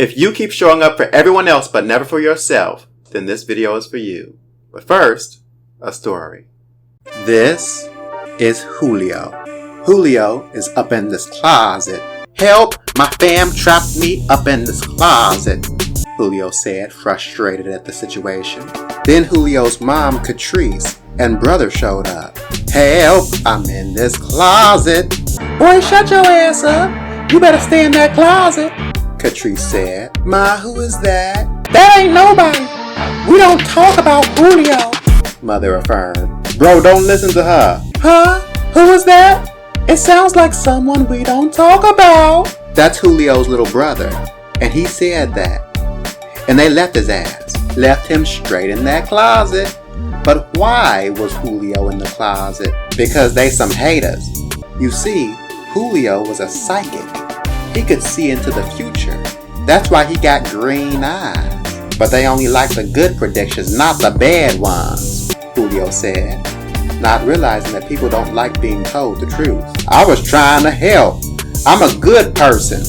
If you keep showing up for everyone else but never for yourself, then this video is for you. But first, a story. This is Julio. Julio is up in this closet. Help! My fam trapped me up in this closet, Julio said, frustrated at the situation. Then Julio's mom, Catrice, and brother showed up. Help! I'm in this closet. Boy, shut your ass up. You better stay in that closet, Catrice said. Ma, who is that? That ain't nobody. We don't talk about Julio, Mother affirmed. Bro, don't listen to her. Huh? Who is that? It sounds like someone we don't talk about. That's Julio's little brother, and he said that. And they left his ass. Left him straight in that closet. But why was Julio in the closet? Because they some haters. You see, Julio was a psychic. He could see into the future. That's why he got green eyes. But they only like the good predictions, not the bad ones, Julio said, not realizing that people don't like being told the truth. I was trying to help. I'm a good person,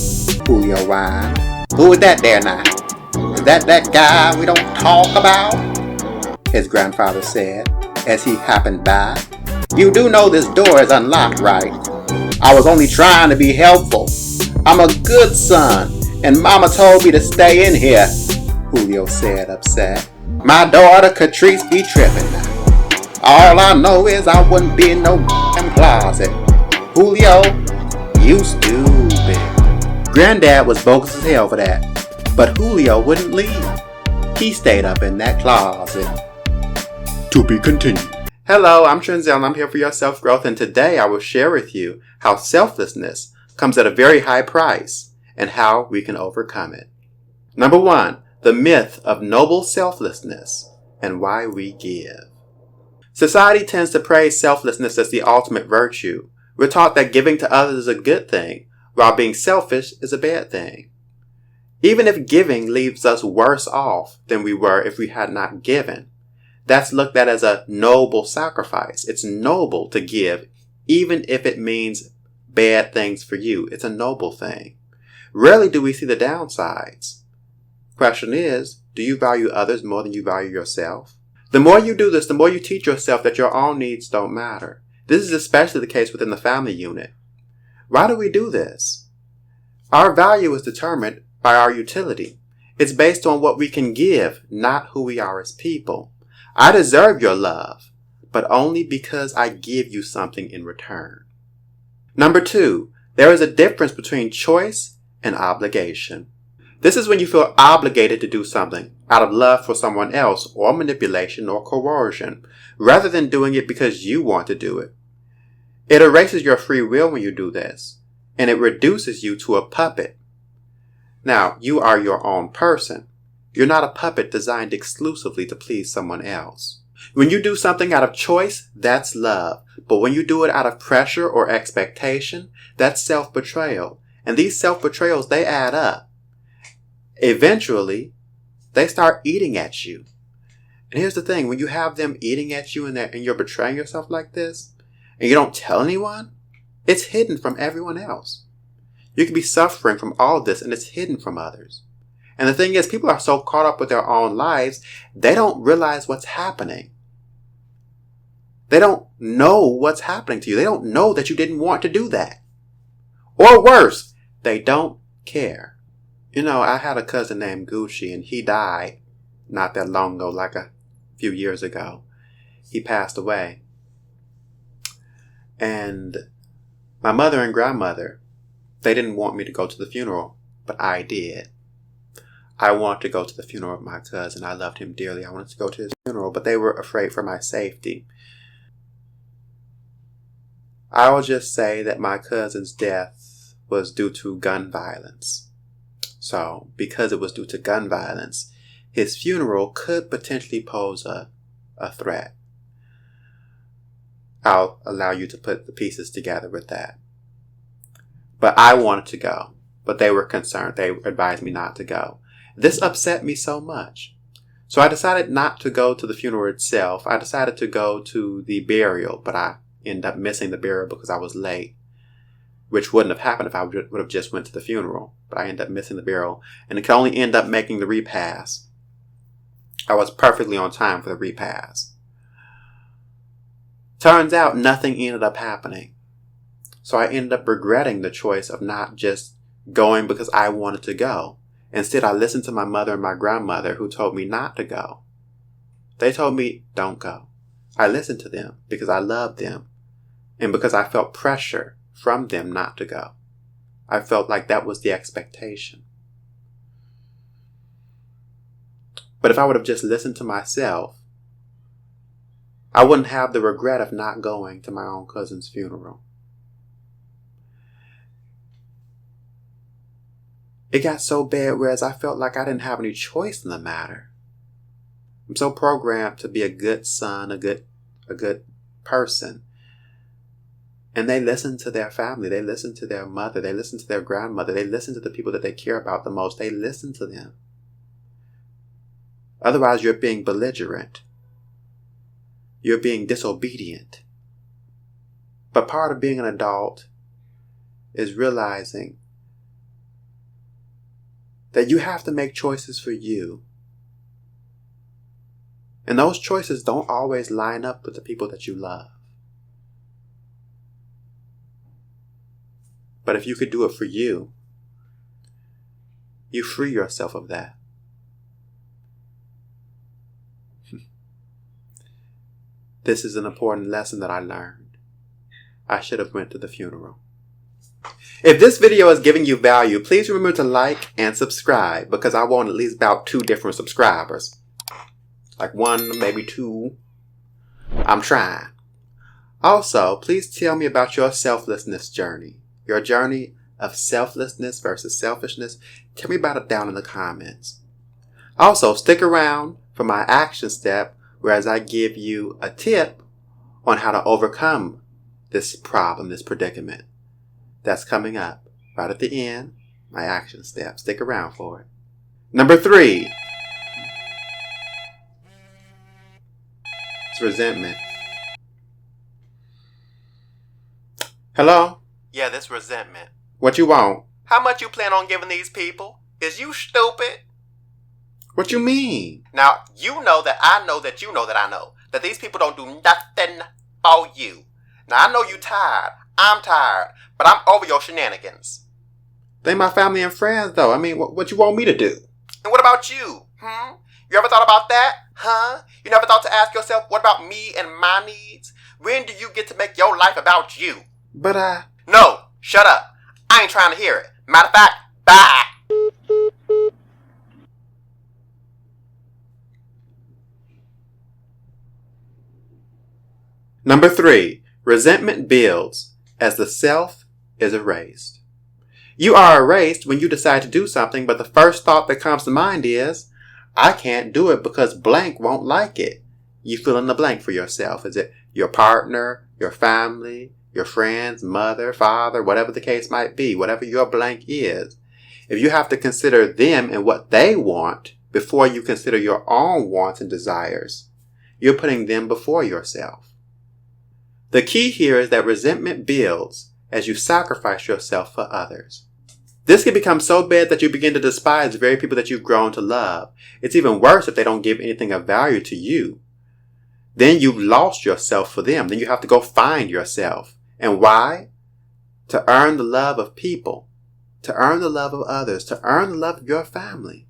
Julio whined. Who is that there now? Is that guy we don't talk about? His grandfather said as he happened by. You do know this door is unlocked, right? I was only trying to be helpful. I'm a good son, and Mama told me to stay in here, Julio said, upset. My daughter Catrice be tripping now. All I know is I wouldn't be in no damn closet. Julio, you stupid. Granddad was bogus as hell for that, but Julio wouldn't leave. He stayed up in that closet. To be continued. Hello, I'm Trenzel and I'm here for your self-growth, and today I will share with you how selflessness comes at a very high price and how we can overcome it. Number 1, the myth of noble selflessness and why we give. Society tends to praise selflessness as the ultimate virtue. We're taught that giving to others is a good thing, while being selfish is a bad thing. Even if giving leaves us worse off than we were if we had not given, that's looked at as a noble sacrifice. It's noble to give, even if it means bad things for you. It's a noble thing. Rarely do we see the downsides. Question is, do you value others more than you value yourself? The more you do this, the more you teach yourself that your own needs don't matter. This is especially the case within the family unit. Why do we do this? Our value is determined by our utility. It's based on what we can give, not who we are as people. I deserve your love, but only because I give you something in return. Number 2, there is a difference between choice and obligation. This is when you feel obligated to do something out of love for someone else or manipulation or coercion, rather than doing it because you want to do it. It erases your free will when you do this, and it reduces you to a puppet. Now, you are your own person. You're not a puppet designed exclusively to please someone else. When you do something out of choice, that's love. But when you do it out of pressure or expectation, that's self-betrayal. And these self-betrayals, they add up. Eventually, they start eating at you. And here's the thing, when you have them eating at you and you're betraying yourself like this, and you don't tell anyone, it's hidden from everyone else. You could be suffering from all of this, and it's hidden from others. And the thing is, people are so caught up with their own lives, they don't realize what's happening. They don't know what's happening to you. They don't know that you didn't want to do that. Or worse, they don't care. You know, I had a cousin named Gucci, and he died not that long ago, like a few years ago. He passed away. And my mother and grandmother, they didn't want me to go to the funeral, but I did. I wanted to go to the funeral of my cousin. I loved him dearly. I wanted to go to his funeral, but they were afraid for my safety. I will just say that my cousin's death was due to gun violence. So, because it was due to gun violence, his funeral could potentially pose a threat. I'll allow you to put the pieces together with that. But I wanted to go, but they were concerned. They advised me not to go. This upset me so much. So I decided not to go to the funeral itself. I decided to go to the burial, but I ended up missing the burial because I was late, which wouldn't have happened if I would have just went to the funeral. but I ended up missing the burial, and it could only end up making the repast. I was perfectly on time for the repast. Turns out nothing ended up happening. So I ended up regretting the choice of not just going because I wanted to go. Instead, I listened to my mother and my grandmother who told me not to go. They told me, don't go. I listened to them because I loved them and because I felt pressure from them not to go. I felt like that was the expectation. But if I would have just listened to myself, I wouldn't have the regret of not going to my own cousin's funeral. It got so bad whereas I felt like I didn't have any choice in the matter. I'm so programmed to be a good son, a good person. And they listen to their family. They listen to their mother. They listen to their grandmother. They listen to the people that they care about the most. They listen to them. Otherwise, you're being belligerent. You're being disobedient. But part of being an adult is realizing that you have to make choices for you. And those choices don't always line up with the people that you love. But if you could do it for you, you free yourself of that. This is an important lesson that I learned. I should have went to the funeral. If this video is giving you value, please remember to like and subscribe because I want at least about 2 different subscribers. Like 1, maybe 2. I'm trying. Also, please tell me about your selflessness journey. Your journey of selflessness versus selfishness. Tell me about it down in the comments. Also, stick around for my action step, whereas I give you a tip on how to overcome this problem, this predicament. That's coming up right at the end, my action step. Stick around for it. Number 3. It's resentment. Hello? Yeah, this resentment. What you want? How much you plan on giving these people? Is you stupid? What you mean? Now, you know that I know that you know that I know that these people don't do nothing for you. Now, I know you tired. I'm tired. But I'm over your shenanigans. They my family and friends, though. I mean, what you want me to do? And what about you? You ever thought about that? You never thought to ask yourself, what about me and my needs? When do you get to make your life about you? But No, shut up. I ain't trying to hear it. Matter of fact, bye. Number 3, resentment builds as the self is erased. You are erased when you decide to do something, but the first thought that comes to mind is, I can't do it because blank won't like it. You fill in the blank for yourself. Is it your partner, your family, your friends, mother, father, whatever the case might be, whatever your blank is? If you have to consider them and what they want before you consider your own wants and desires, you're putting them before yourself. The key here is that resentment builds as you sacrifice yourself for others. This can become so bad that you begin to despise the very people that you've grown to love. It's even worse if they don't give anything of value to you. Then you've lost yourself for them. Then you have to go find yourself. And why? To earn the love of people, to earn the love of others, to earn the love of your family,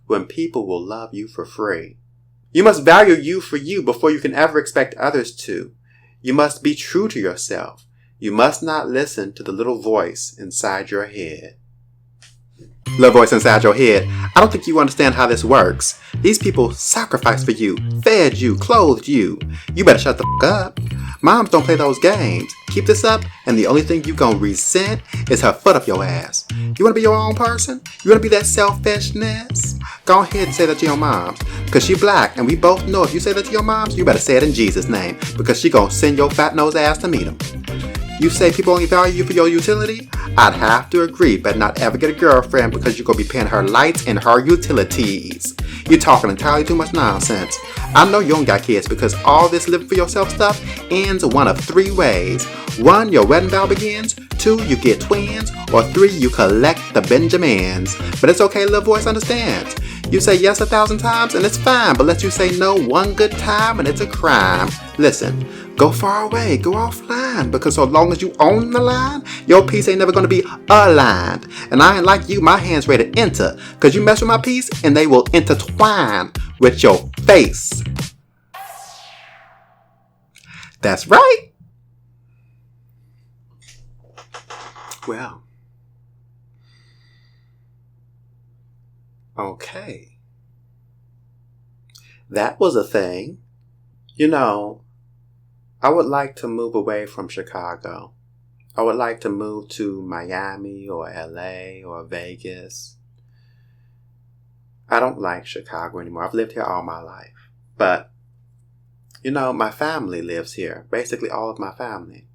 when people will love you for free. You must value you for you before you can ever expect others to. You must be true to yourself. You must not listen to the little voice inside your head. Little voice inside your head, I don't think you understand how this works. These people sacrificed for you, fed you, clothed you. You better shut the f*** up. Moms don't play those games. Keep this up, and the only thing you gonna resent is her foot up your ass. You wanna be your own person? You wanna be that selfishness? Go ahead and say that to your moms, because she black, and we both know if you say that to your moms, you better say it in Jesus' name, because she gonna send your fat nose ass to meet them. You say people only value you for your utility? I'd have to agree, but not ever get a girlfriend because you're going to be paying her lights and her utilities. You're talking entirely too much nonsense. I know you don't got kids because all this living for yourself stuff ends one of 3 ways. 1, your wedding vow begins. 2, you get twins. Or 3, you collect the the Benjamins. But it's okay, little voice understands. You say yes 1,000 times and it's fine, but let you say no one good time and it's a crime. Listen, go far away, go offline, because so long as you own the line, your piece ain't never gonna be aligned. And I ain't like you, my hands ready to enter, because you mess with my piece and they will intertwine with your face. That's right. Well, okay. That was a thing. You know, I would like to move away from Chicago. I would like to move to Miami or LA or Vegas. I don't like Chicago anymore. I've lived here all my life. But, you know, my family lives here. Basically all of my family.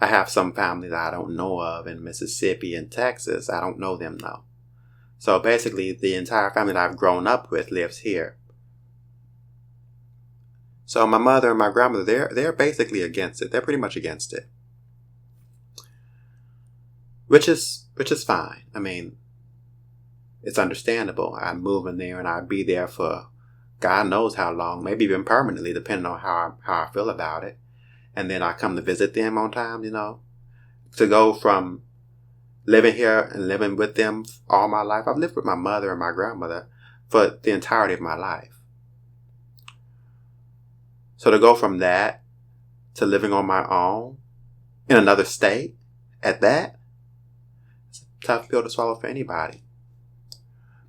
I have some family that I don't know of in Mississippi and Texas. I don't know them though. So basically the entire family that I've grown up with lives here. So my mother and my grandmother, they're basically against it. They're pretty much against it. Which is fine. I mean, it's understandable. I'm moving there and I'll be there for God knows how long, maybe even permanently, depending on how I feel about it. And then I come to visit them on time, you know. To go from living here and living with them all my life. I've lived with my mother and my grandmother for the entirety of my life. So to go from that to living on my own in another state at that, it's a tough pill to swallow for anybody.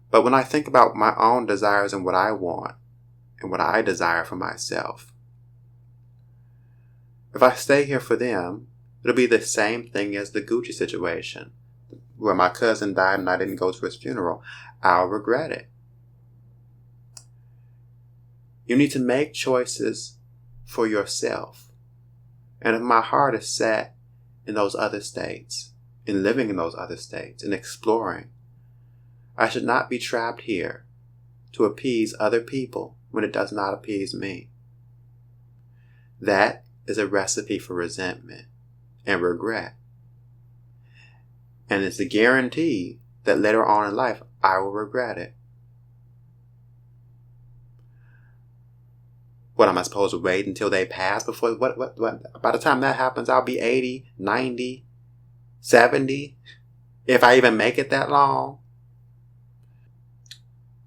But when I think about my own desires and what I want and what I desire for myself, if I stay here for them, it'll be the same thing as the Gucci situation, where my cousin died and I didn't go to his funeral. I'll regret it. You need to make choices for yourself. And if my heart is set in those other states, in living in those other states, in exploring, I should not be trapped here to appease other people when it does not appease me. That is a recipe for resentment and regret. And it's a guarantee that later on in life, I will regret it. What, am I supposed to wait until they pass before, what? By the time that happens, I'll be 80, 90, 70, if I even make it that long.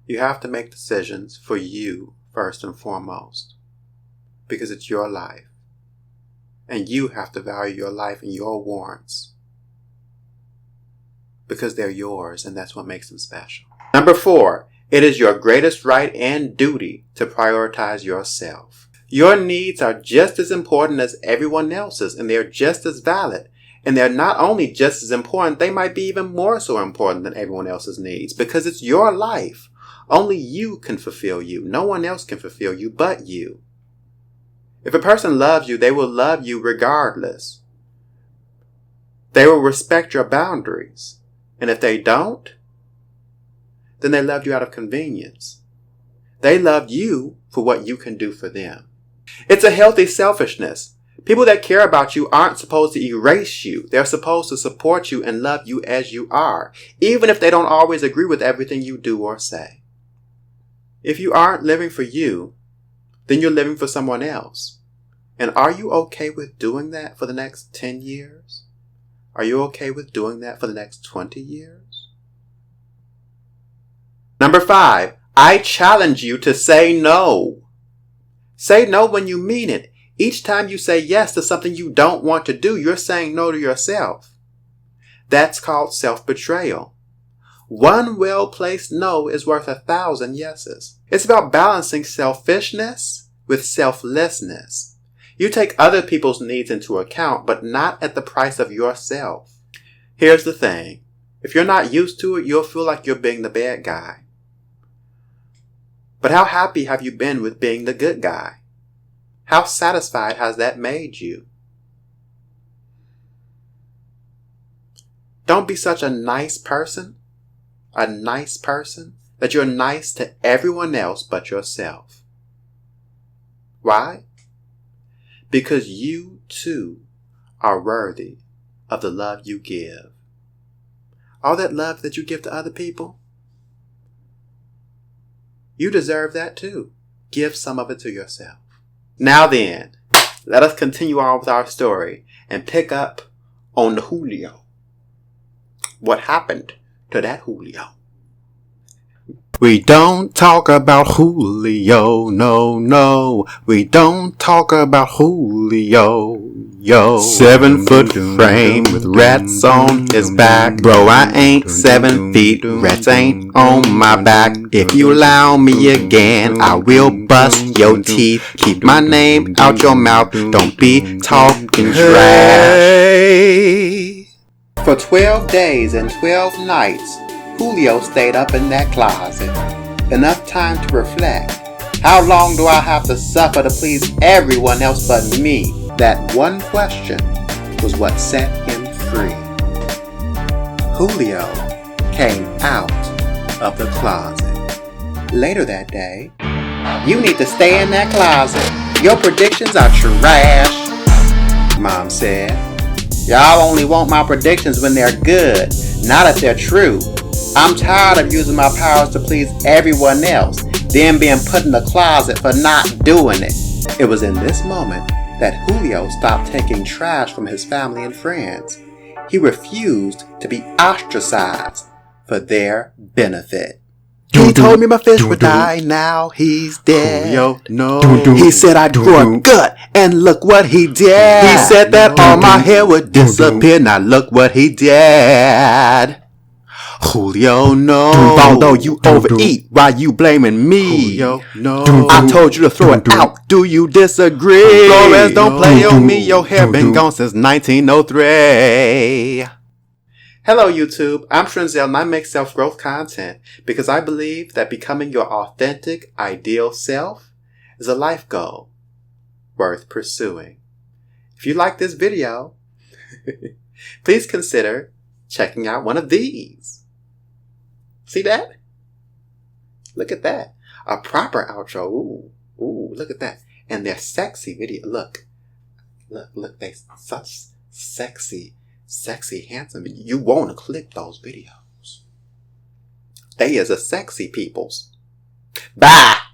You have to make decisions for you first and foremost, because it's your life. And you have to value your life and your wants, because they're yours, and that's what makes them special. Number 4, it is your greatest right and duty to prioritize yourself. Your needs are just as important as everyone else's, and they're just as valid. And they're not only just as important, they might be even more so important than everyone else's needs, because it's your life. Only you can fulfill you. No one else can fulfill you but you. If a person loves you, they will love you regardless. They will respect your boundaries. And if they don't, then they loved you out of convenience. They loved you for what you can do for them. It's a healthy selfishness. People that care about you aren't supposed to erase you. They're supposed to support you and love you as you are, even if they don't always agree with everything you do or say. If you aren't living for you, then you're living for someone else. And are you okay with doing that for the next 10 years? Are you okay with doing that for the next 20 years? Number 5, I challenge you to say no. Say no when you mean it. Each time you say yes to something you don't want to do, you're saying no to yourself. That's called self-betrayal. One well-placed no is worth 1,000 yeses. It's about balancing selfishness with selflessness. You take other people's needs into account, but not at the price of yourself. Here's the thing. If you're not used to it, you'll feel like you're being the bad guy. But how happy have you been with being the good guy? How satisfied has that made you? Don't be such a nice person that you're nice to everyone else but yourself. Why? Because you too are worthy of the love you give. all that love that you give to other people, you deserve that too. Give some of it to yourself. Now then, let us continue on with our story and pick up on the Julio. What happened to that Julio? We don't talk about Julio, no. We don't talk about Julio, yo. 7-foot frame with rats on his back. Bro, I ain't 7 feet, rats ain't on my back. If you allow me again, I will bust your teeth. Keep my name out your mouth, don't be talking trash. For 12 days and 12 nights, Julio stayed up in that closet. Enough time to reflect. How long do I have to suffer to please everyone else but me? That one question was what set him free. Julio came out of the closet. Later that day, you need to stay in that closet. Your predictions are trash, Mom said. Y'all only want my predictions when they're good, not if they're true. I'm tired of using my powers to please everyone else, then being put in the closet for not doing it. It was in this moment that Julio stopped taking trash from his family and friends. He refused to be ostracized for their benefit. He told me my fish would die, now he's dead. Julio, no. He said I'd grow a gut, and look what he did. He said that all my hair would disappear, now look what he did. Julio, no. Although you overeat, why you blaming me? Julio, no. I told you to throw it out. Do you disagree? Flores, don't play on me. Your hair been gone since 1903. Hello, YouTube. I'm Trenzel, and I make self-growth content because I believe that becoming your authentic, ideal self is a life goal worth pursuing. If you like this video, please consider checking out one of these. See that? Look at that. A proper outro. Ooh, look at that. And they're sexy video. Look, they such sexy, handsome. You want to click those videos. They is a sexy peoples. Bye.